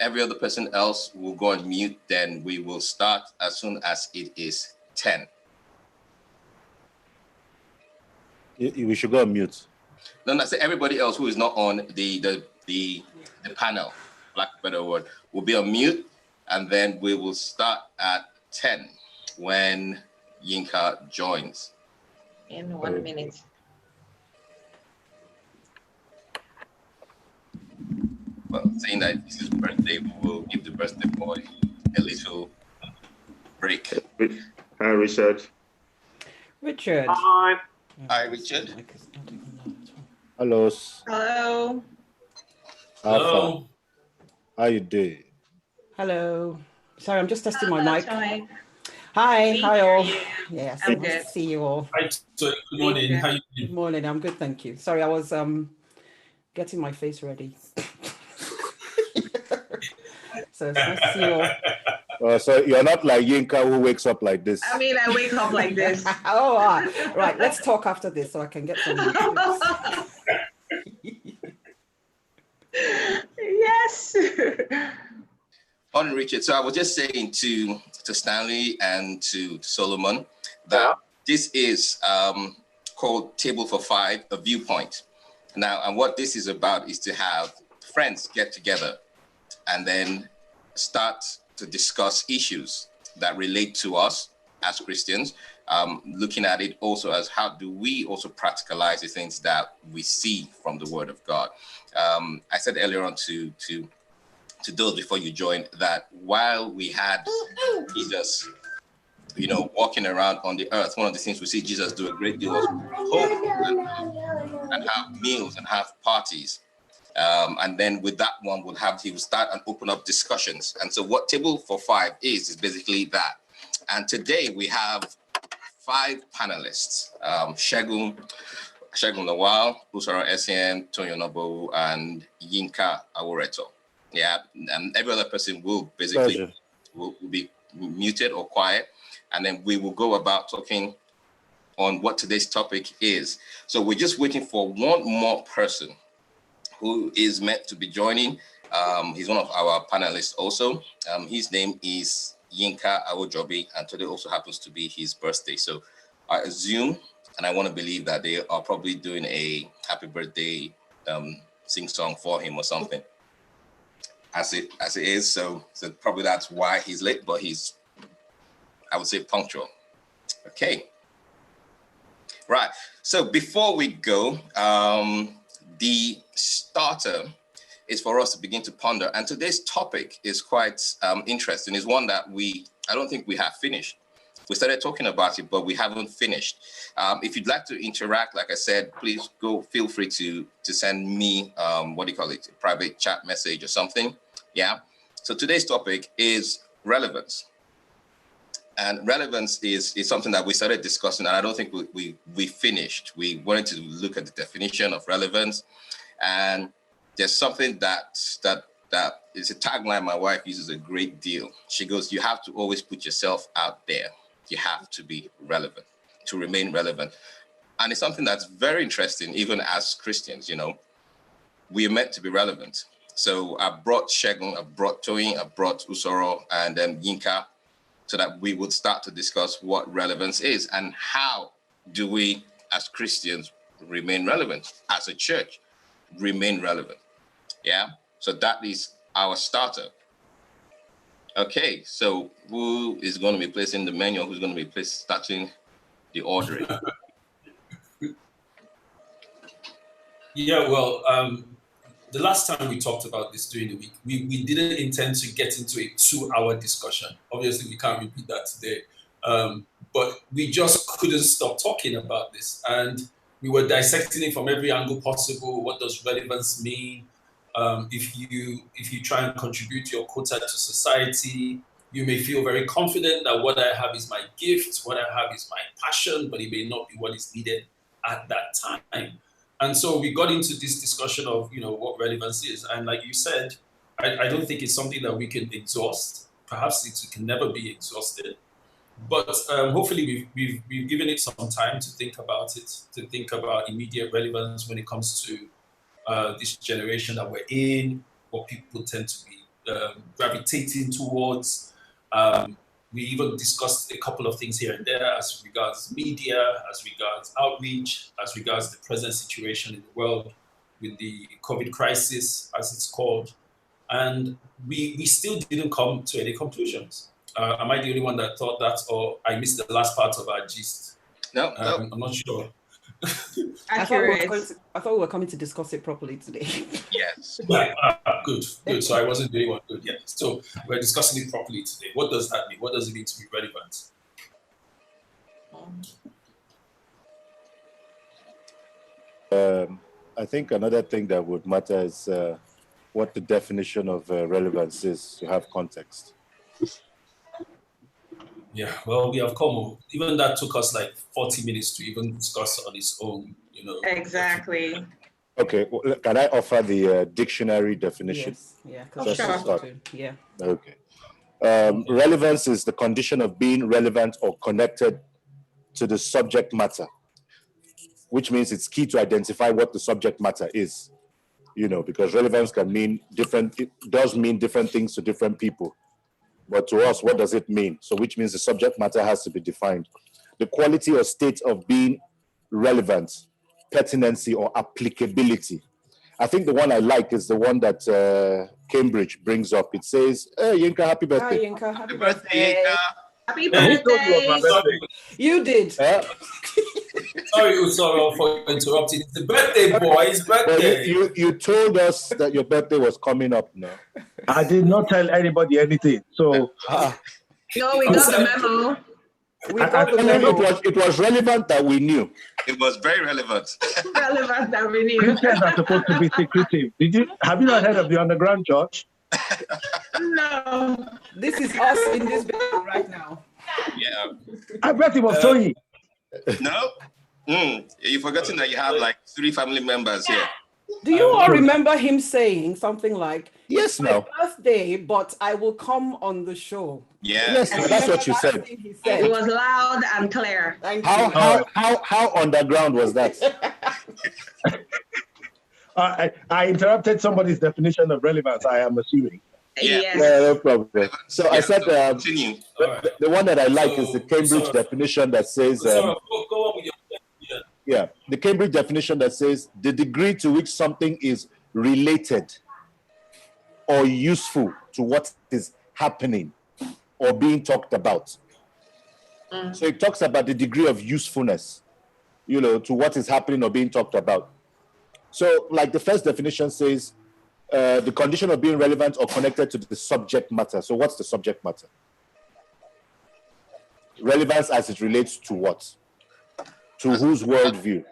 every other person else will go on mute. Then we will start as soon as it is 10. We should go on mute. Then I say everybody else who is not on the panel, lack of a better word, will be on mute, and then we will start at 10 when Yinka joins. In 1 minute. Well, saying that it's his birthday, we will give the birthday boy a little break. Hi, Richard. Richard. Hi. Hi, Richard. Hello. Hello. Hello. How you doing? Hello. Sorry, I'm just testing my mic. Hi. Hi all. Yes, I'm nice good. to see you all. Hi. So, good morning. How you Good doing? morning. I'm good, thank you. Sorry, I was getting my face ready. So it's nice to see you all. So you're not like Yinka who wakes up like this. I mean, I wake up like this. Oh, all right. Right. Let's talk after this so I can get some. Yes. On Richard, so I was just saying to Stanley and to Solomon that this is called Table45, a viewpoint. Now, and what this is about is to have friends get together and then start to discuss issues that relate to us as Christians, looking at it also as how do we also practicalize the things that we see from the Word of God. I said earlier on to those before you joined that while we had Jesus, walking around on the earth, one of the things we see Jesus do a great deal was hope and have meals and have parties. And then with that one, he will start and open up discussions. And so what Table45 is basically that. And today we have 5 panelists, Segun Lawal, Usara Essien, Tonyo Nobo, and Yinka Aworeto. Yeah, and every other person will basically will be muted or quiet. And then we will go about talking on what today's topic is. So we're just waiting for one more person who is meant to be joining. He's one of our panelists also. His name is Yinka Awojobi, and today also happens to be his birthday. So I assume, and I want to believe that they are probably doing a happy birthday sing song for him or something. As it is, so probably that's why he's late, but he's, I would say, punctual. Okay. Right. So before we go, the starter is for us to begin to ponder. And today's topic is quite interesting. It's one that I don't think we have finished. We started talking about it, but we haven't finished. If you'd like to interact, like I said, please feel free to send me, a private chat message or something. Yeah. So today's topic is relevance. And relevance is something that we started discussing, and I don't think we finished. We wanted to look at the definition of relevance. And there's something that is a tagline my wife uses a great deal. She goes, you have to always put yourself out there. You have to be relevant, to remain relevant. And it's something that's very interesting, even as Christians, we are meant to be relevant. So I brought Segun, I brought Toyin, I brought Usoro, and then Yinka, so that we would start to discuss what relevance is and how do we, as Christians, remain relevant, as a church, remain relevant. Yeah, so that is our starter. Okay, so who is going to be placing the menu? Who's going to be starting the ordering? Yeah, well, the last time we talked about this during the week, we didn't intend to get into a 2-hour discussion. Obviously, we can't repeat that today. But we just couldn't stop talking about this. And we were dissecting it from every angle possible. What does relevance mean? If you try and contribute your quota to society, you may feel very confident that what I have is my gift, what I have is my passion, but it may not be what is needed at that time. And so we got into this discussion of, what relevance is. And like you said, I don't think it's something that we can exhaust. Perhaps it can never be exhausted. But hopefully we've given it some time to think about it, to think about immediate relevance when it comes to this generation that we're in, what people tend to be gravitating towards. We even discussed a couple of things here and there as regards media, as regards outreach, as regards the present situation in the world with the COVID crisis, as it's called. And we still didn't come to any conclusions. Am I the only one that thought that, or I missed the last part of our gist? No, I'm not sure. Accurate. I thought we were coming to discuss it properly today. yes. Yeah, good. So I wasn't the only one. Good, yeah. So we're discussing it properly today. What does that mean? What does it mean to be relevant? I think another thing that would matter is what the definition of relevance is to have context. Yeah, well, we have come. Even that took us like 40 minutes to even discuss on its own, Exactly. Okay, well, can I offer the dictionary definition? Yes, yeah. Oh, sure. Yeah. Okay. Relevance is the condition of being relevant or connected to the subject matter, which means it's key to identify what the subject matter is, because relevance can mean it does mean different things to different people. But to us, what does it mean? So which means the subject matter has to be defined. The quality or state of being relevant, pertinency, or applicability. I think the one I like is the one that Cambridge brings up. It says, hey, Yinka, happy birthday. Hi, Yinka, happy birthday, birthday. Happy Who told you it was my birthday. birthday? You did. Sorry, Usoro, for interrupting. It's the birthday boy's birthday. Well, you told us that your birthday was coming up now. I did not tell anybody anything. So No, we got the memo. We got the memo. It was relevant that we knew. It was very relevant. Relevant that we knew. Christians are supposed to be secretive. Have you not heard of the underground church? No. This is us in this building right now. Yeah. I bet it was Tony. No? You've forgotten that you have like 3 family members here. Do you all remember him saying something like, Yes, my no. birthday, but I will come on the show? Yeah. Yes, that's what you said. He It said. was loud and clear. Thank you. How underground was that? I interrupted somebody's definition of relevance, I am assuming. Yeah. Yes. No problem. So I said Continue. the one that I like is the Cambridge definition that says, Go on with your the Cambridge definition that says the degree to which something is related or useful to what is happening or being talked about. So it talks about the degree of usefulness, to what is happening or being talked about. So like the first definition says, the condition of being relevant or connected to the subject matter. So what's the subject matter? Relevance as it relates to what? To whose worldview?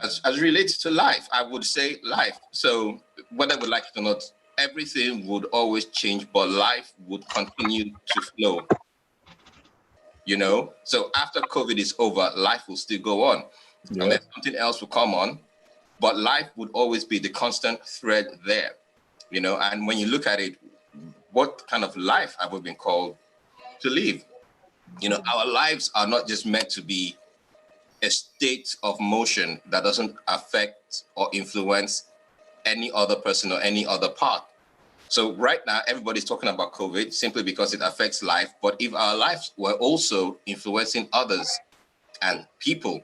As relates to life, I would say life. So whether we like it or not, everything would always change, but life would continue to flow. So after COVID is over, life will still go on. Yeah. And then something else will come on, but life would always be the constant thread there. And when you look at it, what kind of life have we been called to live? Our lives are not just meant to be a state of motion that doesn't affect or influence any other person or any other part. So right now, everybody's talking about COVID simply because it affects life. But if our lives were also influencing others and people,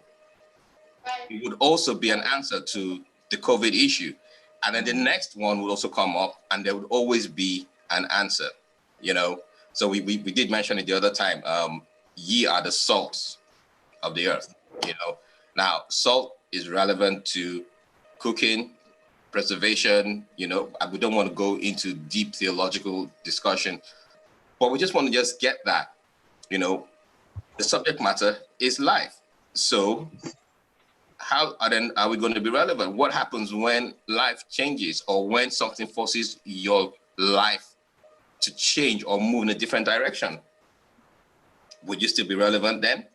it would also be an answer to the COVID issue. And then the next one would also come up and there would always be an answer, So we did mention it the other time, ye are the salt of the earth, Now, salt is relevant to cooking, preservation, we don't want to go into deep theological discussion, but we just want to just get that, the subject matter is life. So how are we going to be relevant? What happens when life changes or when something forces your life to change or move in a different direction? Would you still be relevant then?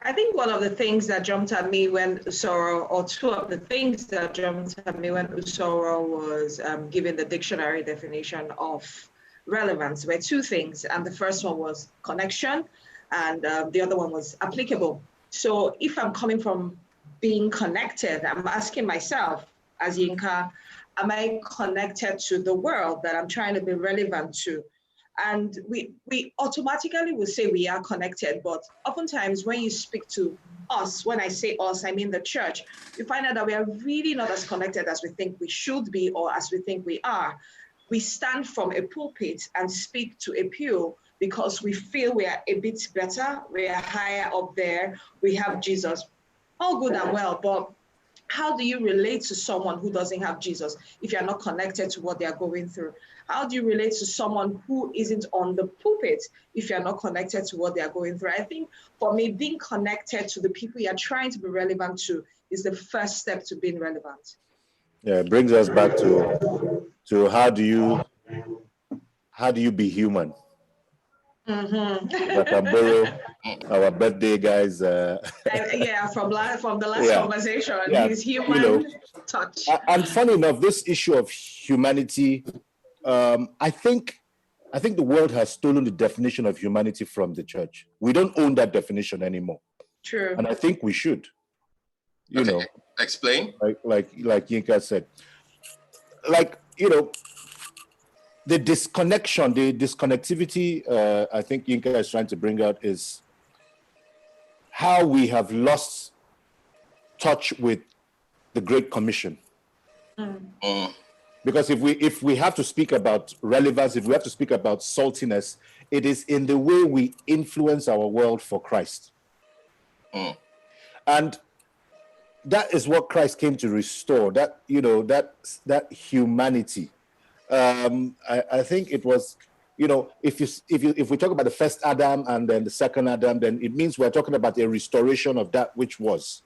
I think one of the things that jumped at me when Usoro, or two of the things that jumped at me when Usoro was giving the dictionary definition of relevance were 2 things. And the first one was connection, and the other one was applicable. So if I'm coming from being connected, I'm asking myself as Yinka, am I connected to the world that I'm trying to be relevant to? And we automatically will say we are connected, but oftentimes when you speak to us, when I say us, I mean the church, you find out that we are really not as connected as we think we should be or as we think we are. We stand from a pulpit and speak to a pew because we feel we are a bit better, we are higher up there, we have Jesus. All good and well, but how do you relate to someone who doesn't have Jesus if you're not connected to what they're going through? How do you relate to someone who isn't on the pulpit if you're not connected to what they're going through? I think for me, being connected to the people you're trying to be relevant to is the first step to being relevant. Yeah, it brings us back to how do you be human? Mm-hmm. If I can borrow our birthday guys. Yeah, from the last conversation, his human touch. And funny enough, this issue of humanity, I think the world has stolen the definition of humanity from the church. We don't own that definition anymore. True. And I think we should. You know, explain. Like Yinka said, the disconnection, the disconnectivity, I think Yinka is trying to bring out is how we have lost touch with the Great Commission. Because if we have to speak about relevance, if we have to speak about saltiness, it is in the way we influence our world for Christ. And that is what Christ came to restore, that humanity. I think it was, if we talk about the first Adam and then the second Adam, then it means we're talking about a restoration of that which was,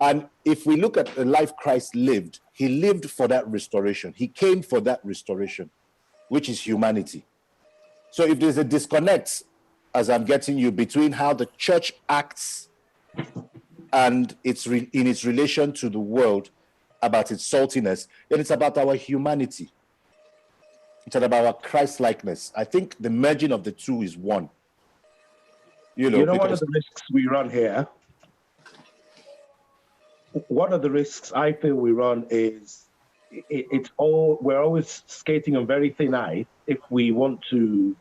And if we look at the life Christ lived, he lived for that restoration. He came for that restoration, which is humanity. So if there's a disconnect, as I'm getting you, between how the church acts and in its relation to the world, about its saltiness, then it's about our humanity. It's about our Christ-likeness. I think the merging of the two is one. One of the risks we run here, one of the risks I feel we run is we're always skating on very thin ice if we want to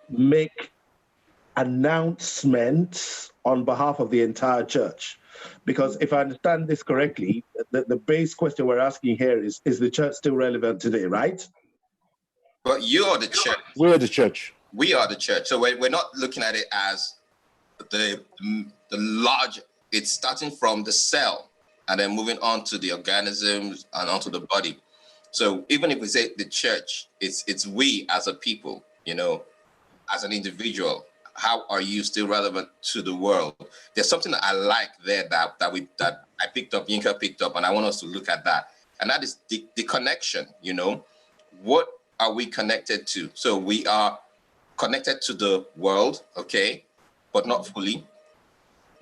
make announcements on behalf of the entire church. Because if I understand this correctly, the base question we're asking here is the church still relevant today, right? But you are the church. We're the church. We are the church. So we're not looking at it as the large, it's starting from the cell and then moving on to the organisms and onto the body. So even if we say the church, it's we as a people, as an individual. How are you still relevant to the world? There's something that I like there that I picked up, Yinka picked up, and I want us to look at that. And that is the connection, What are we connected to? So we are connected to the world, okay, but not fully.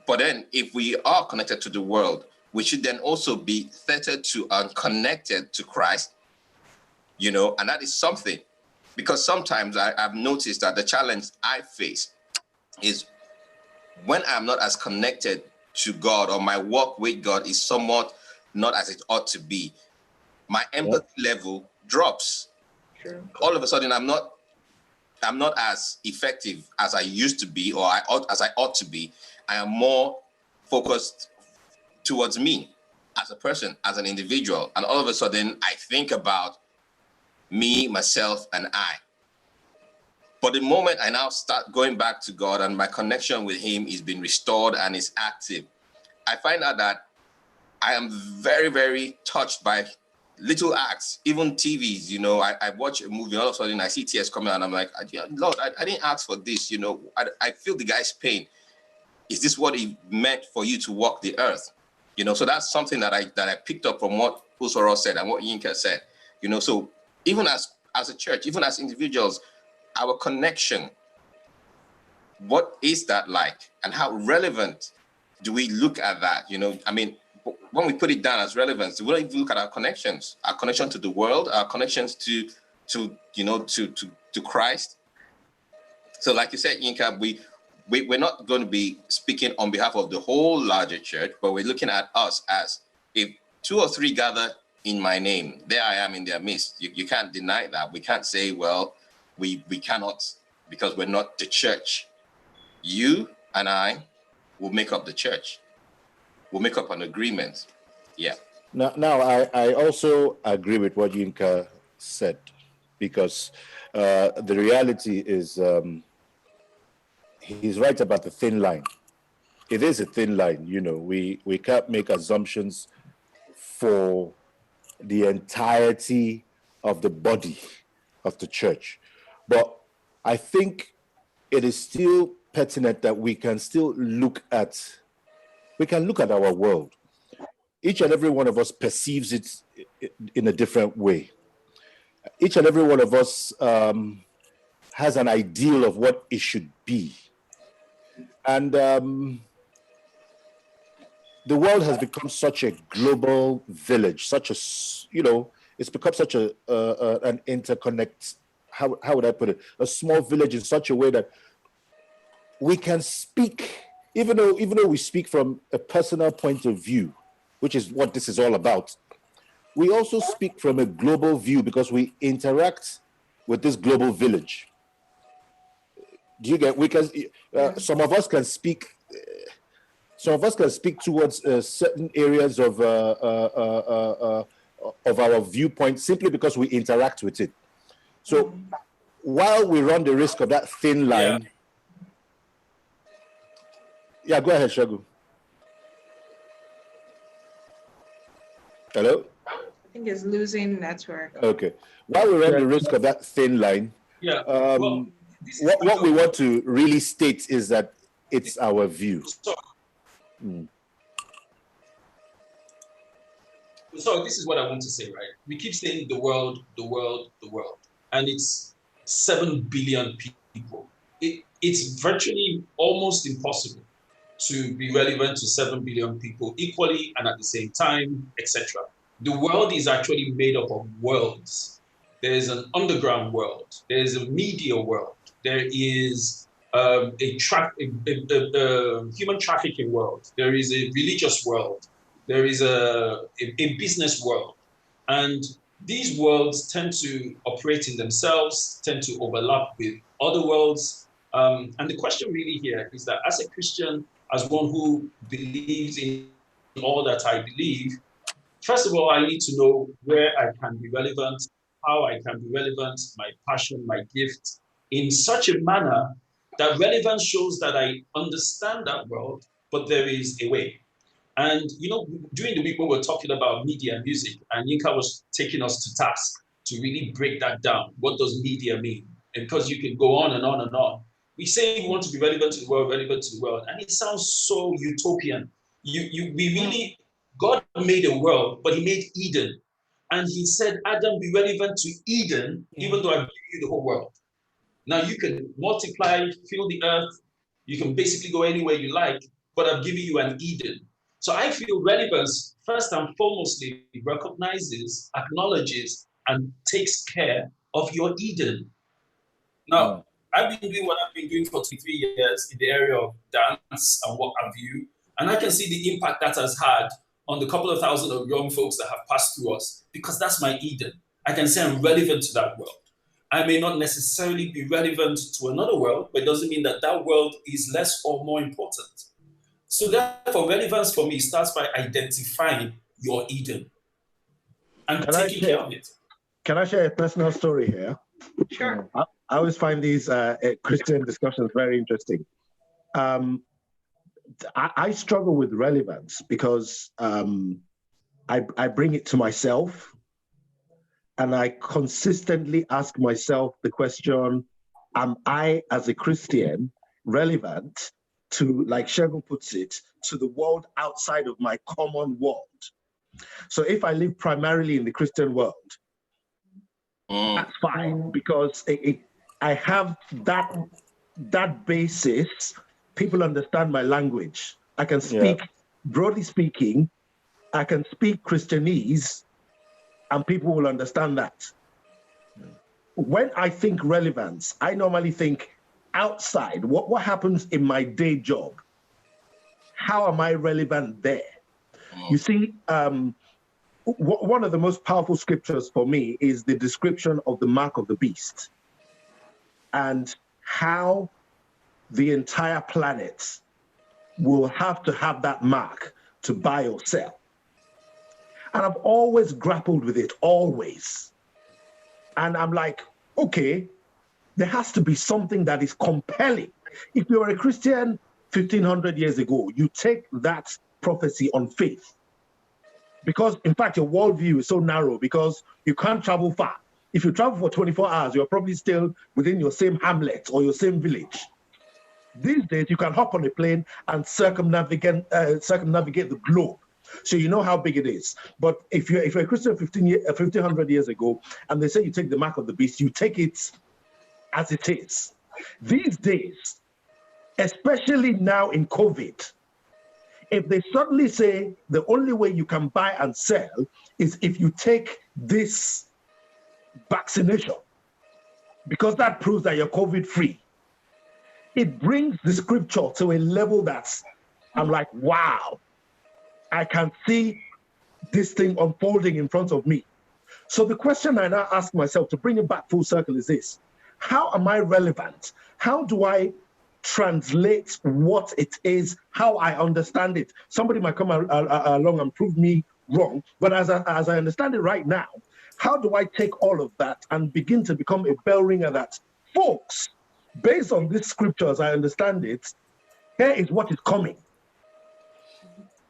But then if we are connected to the world, we should then also be tethered to and connected to Christ, and that is something. Because sometimes I've noticed that the challenge I face is when I'm not as connected to God, or my walk with God is somewhat not as it ought to be, my empathy level drops. Sure. All of a sudden, I'm not as effective as I used to be, or as I ought to be. I am more focused towards me as a person, as an individual. And all of a sudden, I think about me, myself, and I. But the moment I now start going back to God and my connection with him is being restored and is active, I find out that I am very, very touched by little acts, even TVs. I watch a movie, all of a sudden I see tears coming out and I'm like, Lord, I didn't ask for this. I feel the guy's pain. Is this what he meant for you to walk the earth? So that's something that I picked up from what Usoro said and what Yinka said. So even as a church, even as individuals, our connection, what is that like? And how relevant do we look at that? When we put it down as relevance, we don't even look at our connections, our connection to the world, our connections to Christ. So like you said, Yinka, we're not going to be speaking on behalf of the whole larger church, but we're looking at us as, if 2 or 3 gather in my name, there I am in their midst. You can't deny that. We can't say, well, we cannot, because we're not the church. You and I will make up the church. We'll make up an agreement. Yeah. Now I also agree with what Yinka said, because the reality is he's right about the thin line. It is a thin line, you know. We can't make assumptions for the entirety of the body of the church. But I think it is still pertinent that we can look at our world. Each and every one of us perceives it in a different way. Each and every one of us has an ideal of what it should be. And the world has become such a global village, it's become such an interconnect, how would I put it? A small village in such a way that we can speak, even though we speak from a personal point of view, which is what this is all about. We also speak from a global view because we interact with this global village. Do you get? Some of us can speak. Some of us can speak towards certain areas of our viewpoint simply because we interact with it. So while we run the risk of that thin line, yeah, go ahead, Segun. Hello? I think it's losing network. Okay. While we run the risk of that thin line, what we want to really state is that it's our view. So this is what I want to say, right? We keep saying the world, and it's 7 billion people. It's virtually almost impossible to be relevant to 7 billion people equally and at the same time, etc. The world is actually made up of worlds. There is an underground world. There is a media world. There is a human trafficking world. There is a religious world. There is a business world. And these worlds tend to operate in themselves, tend to overlap with other worlds. And the question really here is that as a Christian, as one who believes in all that I believe, first of all, I need to know where I can be relevant, how I can be relevant, my passion, my gift, in such a manner that relevance shows that I understand that world, but there is a way. And, during the week when we're talking about media and music, and Yinka was taking us to task to really break that down. What does media mean? And because you can go on and on and on. We say we want to be relevant to the world, and it sounds so utopian. God made a world, but he made Eden. And he said, Adam, be relevant to Eden, even though I give you the whole world. Now you can multiply, fill the earth, you can basically go anywhere you like, but I've given you an Eden. So I feel relevance, first and foremostly, recognizes, acknowledges, and takes care of your Eden. Now, I've been doing what I've been doing for 23 years in the area of dance and what have you, and I can see the impact that has had on the couple of thousand of young folks that have passed through us, because that's my Eden. I can say I'm relevant to that world. I may not necessarily be relevant to another world, but it doesn't mean that that world is less or more important. So therefore, relevance for me starts by identifying your Eden and taking care of it. Can I share a personal story here? Sure. I always find these Christian discussions very interesting. I struggle with relevance because I bring it to myself, and I consistently ask myself the question, am I, as a Christian, relevant to, like Segun puts it, to the world outside of my common world? So if I live primarily in the Christian world, that's fine, because I have that basis. People understand my language. I can speak, broadly speaking, I can speak Christianese, and people will understand that. When I think relevance, I normally think outside, what happens in my day job? How am I relevant there? You see, one of the most powerful scriptures for me is the description of the mark of the beast and how the entire planet will have to have that mark to buy or sell. And I've always grappled with it, always. And I'm like, okay, there has to be something that is compelling. If you're a Christian 1500 years ago, you take that prophecy on faith. Because, in fact, your worldview is so narrow because you can't travel far. If you travel for 24 hours, you're probably still within your same hamlet or your same village. These days, you can hop on a plane and circumnavigate the globe. So you know how big it is. But if you're a Christian 1500 years ago, and they say you take the mark of the beast, you take it as it is. These days, especially now in COVID, if they suddenly say the only way you can buy and sell is if you take this vaccination, because that proves that you're COVID-free, it brings the scripture to a level that's, I'm like, wow, I can see this thing unfolding in front of me. So the question I now ask myself to bring it back full circle is this: how am I relevant? How do I translate what it is, how I understand it? Somebody might come along and prove me wrong, but as I understand it right now, how do I take all of that and begin to become a bell ringer that, folks, based on this scripture as I understand it, here is what is coming.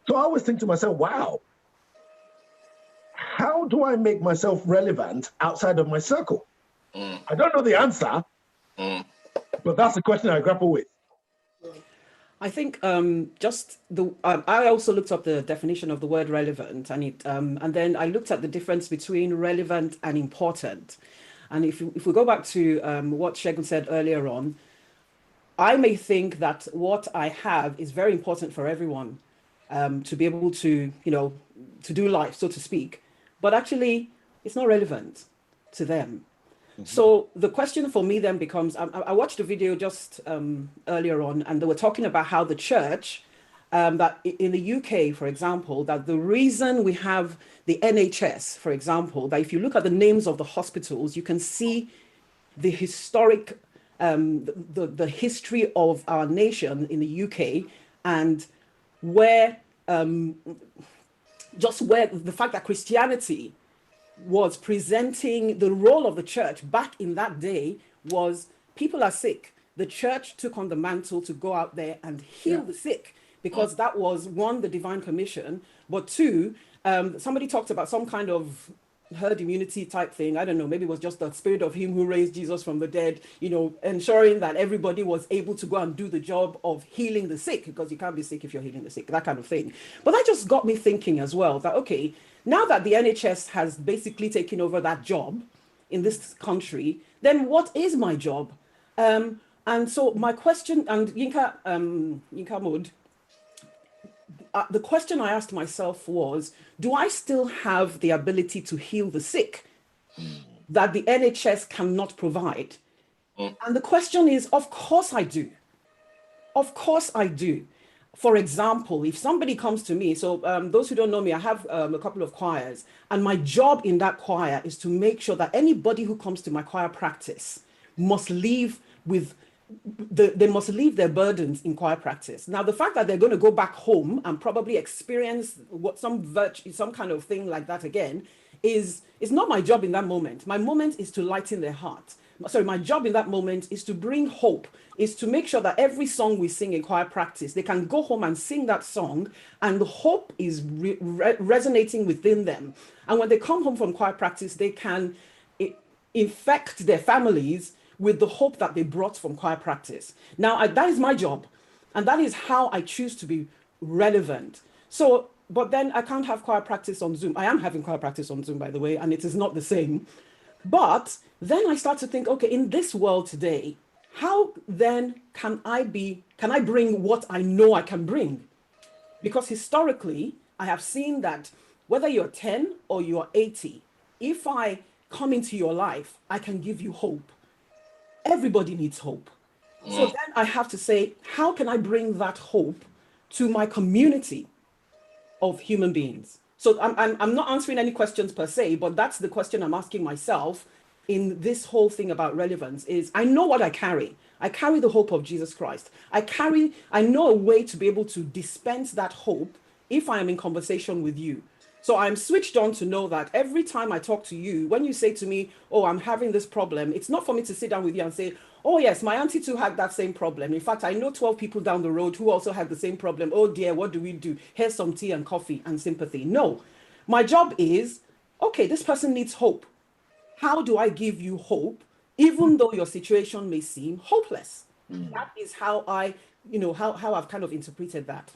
So I always think to myself, wow, how do I make myself relevant outside of my circle? I don't know the answer, but that's the question I grapple with. I think I also looked up the definition of the word relevant, and then I looked at the difference between relevant and important. And if we go back to what Segun said earlier on, I may think that what I have is very important for everyone to be able to, to do life, so to speak, but actually it's not relevant to them. So the question for me then becomes, I watched a video just earlier on, and they were talking about how the church, that in the UK, for example, that the reason we have the NHS, for example, that if you look at the names of the hospitals, you can see the historic, the history of our nation in the UK, and where, just where the fact that Christianity was presenting the role of the church back in that day was people are sick. The church took on the mantle to go out there and heal the sick, because that was, one, the divine commission, but two, somebody talked about some kind of herd immunity type thing. I don't know, maybe it was just the spirit of him who raised Jesus from the dead, ensuring that everybody was able to go and do the job of healing the sick, because you can't be sick if you're healing the sick, that kind of thing. But that just got me thinking as well that, okay, now that the NHS has basically taken over that job in this country, then what is my job? And so my question, and Yinka Mood, the question I asked myself was, do I still have the ability to heal the sick that the NHS cannot provide? And the question is, of course I do. Of course I do. For example, if somebody comes to me, so those who don't know me, I have a couple of choirs, and my job in that choir is to make sure that anybody who comes to my choir practice must leave with, they must leave their burdens in choir practice. Now, the fact that they're going to go back home and probably experience some kind of thing like that again is not my job in that moment. My moment is to lighten their heart. Sorry, my job in that moment is to bring hope, is to make sure that every song we sing in choir practice, they can go home and sing that song, and the hope is resonating within them. And when they come home from choir practice, they can infect their families with the hope that they brought from choir practice. Now, that is my job, and that is how I choose to be relevant. So, but then I can't have choir practice on Zoom. I am having choir practice on Zoom, by the way, and it is not the same. But then I start to think, okay, in this world today, how then can I bring what I know I can bring? Because historically, I have seen that whether you're 10 or you're 80, if I come into your life, I can give you hope. Everybody needs hope. So then I have to say, how can I bring that hope to my community of human beings? So I'm not answering any questions per se, but that's the question I'm asking myself in this whole thing about relevance is I know what I carry. I carry the hope of Jesus Christ. I know a way to be able to dispense that hope if I am in conversation with you. So I'm switched on to know that every time I talk to you, when you say to me, oh, I'm having this problem, it's not for me to sit down with you and say, oh yes, my auntie too had that same problem. In fact, I know 12 people down the road who also had the same problem. Oh dear, what do we do? Here's some tea and coffee and sympathy. No, my job is, okay, this person needs hope. How do I give you hope, even though your situation may seem hopeless? That is how I, how I've kind of interpreted that.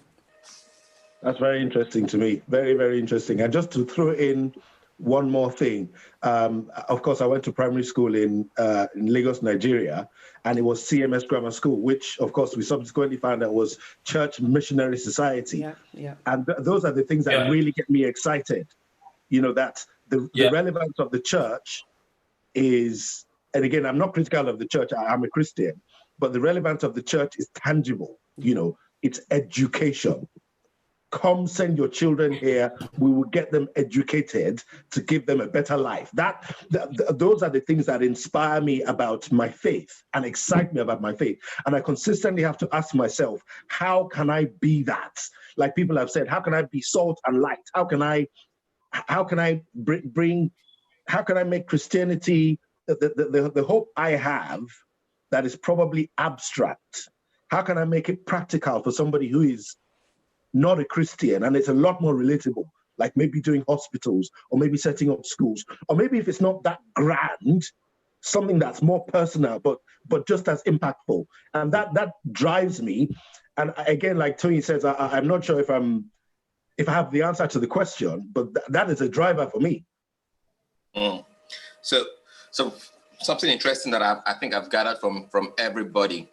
That's very interesting to me. Very, very interesting. And just to throw in one more thing, of course, I went to primary school in Lagos, Nigeria, and it was CMS Grammar School, which, of course, we subsequently found out was Church Missionary Society. Yeah. And those are the things that really get me excited. That the relevance of the church is, and again, I'm not critical of the church, I'm a Christian, but the relevance of the church is tangible. It's education. Come send your children here. We will get them educated to give them a better life. Those are the things that inspire me about my faith and excite me about my faith. And I consistently have to ask myself, how can I be that? Like people have said, how can I be salt and light? How can I make Christianity the hope I have that is probably abstract? How can I make it practical for somebody who is not a Christian, and it's a lot more relatable, like maybe doing hospitals or maybe setting up schools, or maybe if it's not that grand, something that's more personal, but just as impactful. And that drives me. And again, like Tony says, I'm not sure if I have the answer to the question, but that is a driver for me. So something interesting that I think I've gathered from everybody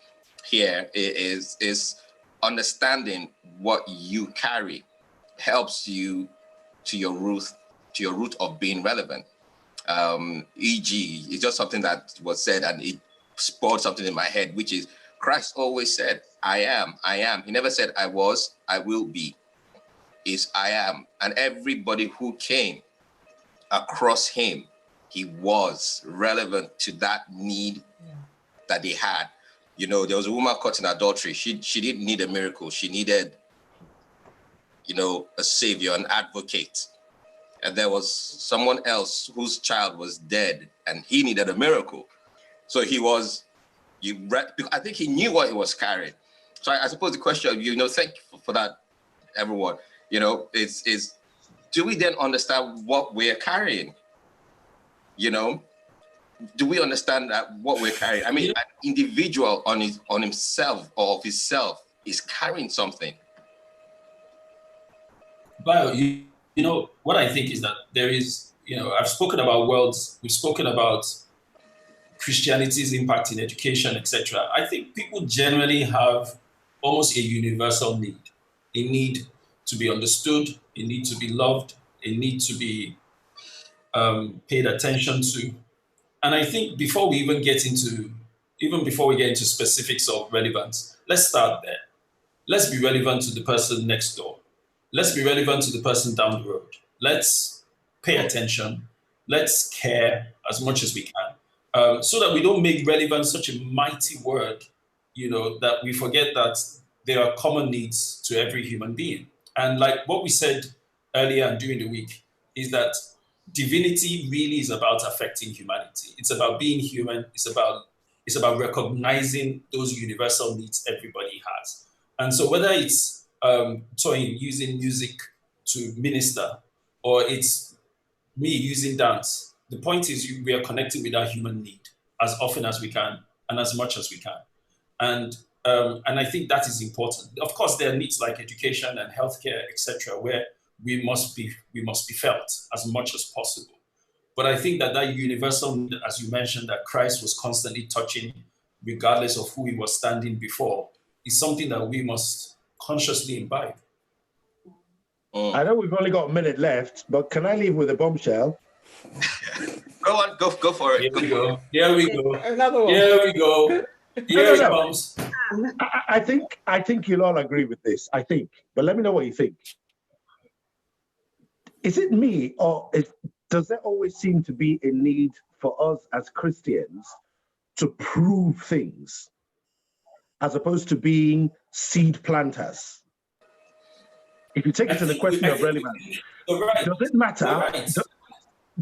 here is understanding what you carry helps you to your root of being relevant. E.g., it's just something that was said and it spurred something in my head, which is Christ always said, I am. He never said I was, I will be. Is I am. And everybody who came across him, he was relevant to that need that they had. There was a woman caught in adultery. She didn't need a miracle. She needed, a savior, an advocate. And there was someone else whose child was dead and he needed a miracle. So I think he knew what he was carrying. So I suppose the question, thank you for that, everyone, is do we then understand what we're carrying? Do we understand that what we're carrying? I mean, an individual on himself or of himself is carrying something. But what I think is that there is, I've spoken about worlds, we've spoken about Christianity's impact in education, etc. I think people generally have almost a universal need. A need to be understood, a need to be loved, a need to be paid attention to. And I think before we get into specifics of relevance, let's start there. Let's be relevant to the person next door. Let's be relevant to the person down the road. Let's pay attention. Let's care as much as we can, so that we don't make relevance such a mighty word, that we forget that there are common needs to every human being. And like what we said earlier and during the week is that divinity really is about affecting humanity. It's about being human. It's about recognizing those universal needs everybody has. And so whether it's using music to minister, or it's me using dance, the point is we are connecting with our human need as often as we can and as much as we can. And I think that is important. Of course, there are needs like education and healthcare, etc., where we must be felt as much as possible. But I think that universal need, as you mentioned, that Christ was constantly touching, regardless of who he was standing before, is something that we must consciously imbibe. I know we've only got a minute left, but can I leave with a bombshell? Go on, go for it. Here we go. Another one. Here we go. Here it comes. I think you'll all agree with this. I think, but let me know what you think. Is it me, or does there always seem to be a need for us as Christians to prove things, as opposed to being seed planters? If you take it to the question of relevance, does it matter?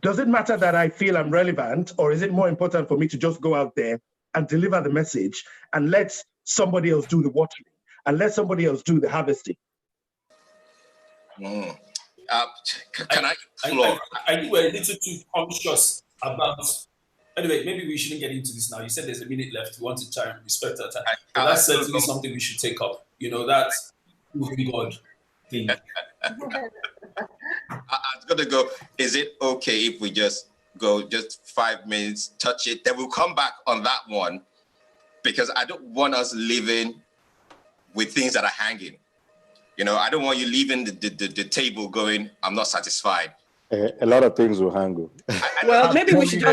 Does it matter that I feel I'm relevant, or is it more important for me to just go out there and deliver the message and let somebody else do the watering and let somebody else do the harvesting? Can I explore? I think we're a little too conscious about. Anyway, maybe we shouldn't get into this now. You said there's a minute left. We want to try and respect our time. But that's certainly something we should take up. You know, that's moving God thing. I was gonna go. Is it okay if we just go just 5 minutes, touch it, then we'll come back on that one, because I don't want us living with things that are hanging. You know, I don't want you leaving the table going, I'm not satisfied. A lot of things will hang. Well, maybe we should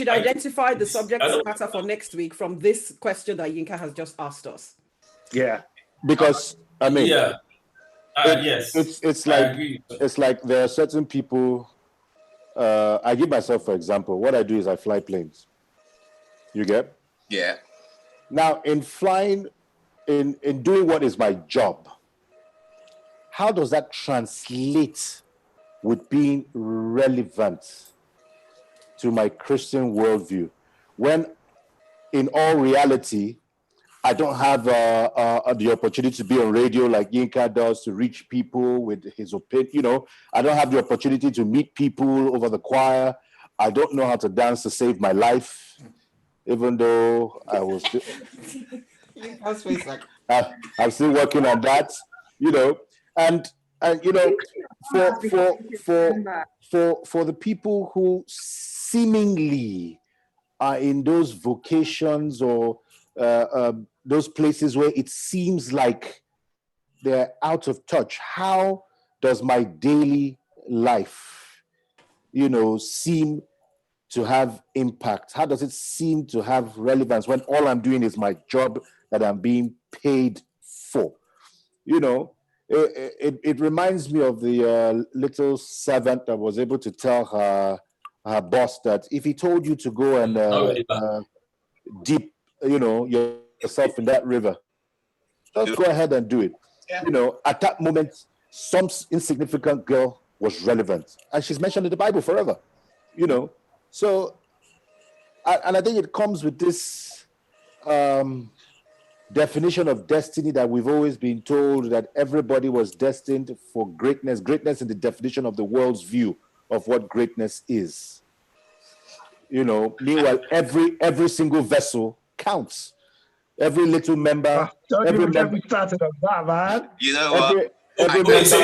identify the subject matter for next week from this question that Yinka has just asked us. Yeah, because I mean, yes, it's like there are certain people. I give myself for example. What I do is I fly planes. You get? Yeah. Now, in flying, in doing what is my job, how does that translate with being relevant to my Christian worldview, when in all reality, I don't have the opportunity to be on radio like Yinka does, to reach people with his opinion. You know, I don't have the opportunity to meet people over the choir. I don't know how to dance to save my life, even though I was still, I'm still working on that, you know, and you know, for the people who seemingly are in those vocations or those places where it seems like they're out of touch, how does my daily life, you know, seem to have impact? How does it seem to have relevance when all I'm doing is my job that I'm being paid for? You know, it reminds me of the little servant that was able to tell her boss that if he told you to go and dip, you know, yourself in that river, just go ahead and do it. Yeah. You know, at that moment, some insignificant girl was relevant, and she's mentioned in the Bible forever. You know, so and I think it comes with this definition of destiny that we've always been told that everybody was destined for greatness. Greatness in the definition of the world's view of what greatness is. You know, meanwhile, every single vessel counts. Every little member. Don't get me started on that, man. You know what? So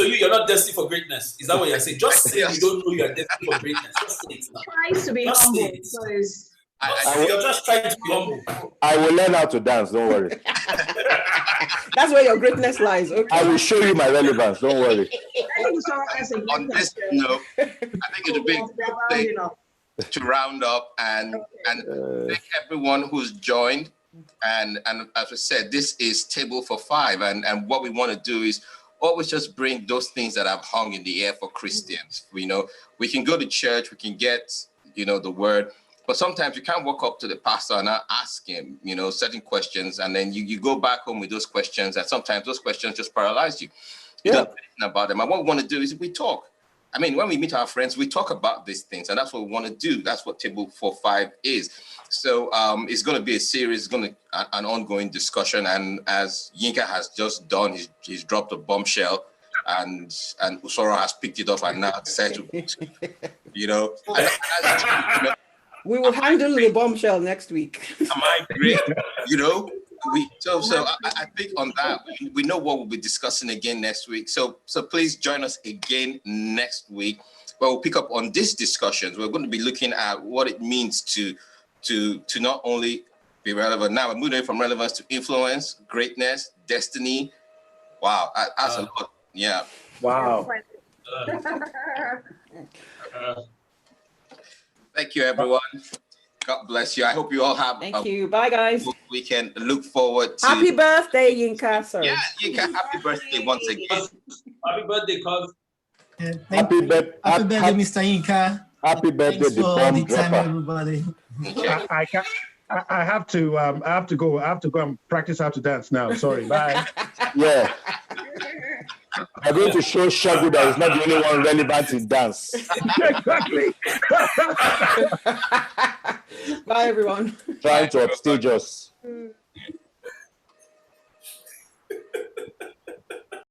you're not destined for greatness. Is that what you're saying? Just say you don't know you're destined for greatness. Just say it now. Tries to be humble. You're just trying to be humble. I will learn how to dance. Don't worry. That's where your greatness lies. Okay. I will show you my relevance. Don't worry. On this note, I think it would be a good thing to round up and thank everyone who's joined. And as I said, this is Table for Five, and what we want to do is always just bring those things that have hung in the air for Christians. You know, we can go to church, we can get, you know, the word, but sometimes you can't walk up to the pastor and ask him, you know, certain questions, and then you go back home with those questions, and sometimes those questions just paralyze you. You don't know anything about them. And what we want to do is we talk. I mean, when we meet our friends, we talk about these things, and that's what we want to do. That's what Table 45 is. So it's going to be a series, an ongoing discussion. And as Yinka has just done, he's dropped a bombshell, and Usoro has picked it up and now said, you know. We will handle the bombshell next week. Am I great? You know. So I think on that we know what we'll be discussing again next week. So please join us again next week, where we'll pick up on these discussions. We're going to be looking at what it means to not only be relevant. Now we're moving from relevance to influence, greatness, destiny. Wow, that's a lot. Yeah. Wow. Thank you, everyone. God bless you. I hope you all have Thank you. Bye, guys. We can look forward to. Happy birthday, Yinka. Sorry. Yeah, Yinka, happy birthday once again. Happy birthday, cuz. Happy birthday, Mr. Yinka. Happy birthday, Thanks the for all bomb the time, dropper. everybody. Okay. I have to go and practice how to dance now. Sorry, bye. Yeah. I'm going to show Segun that he's not the only one relevant in dance. Exactly. Bye, everyone. Trying to upstage us.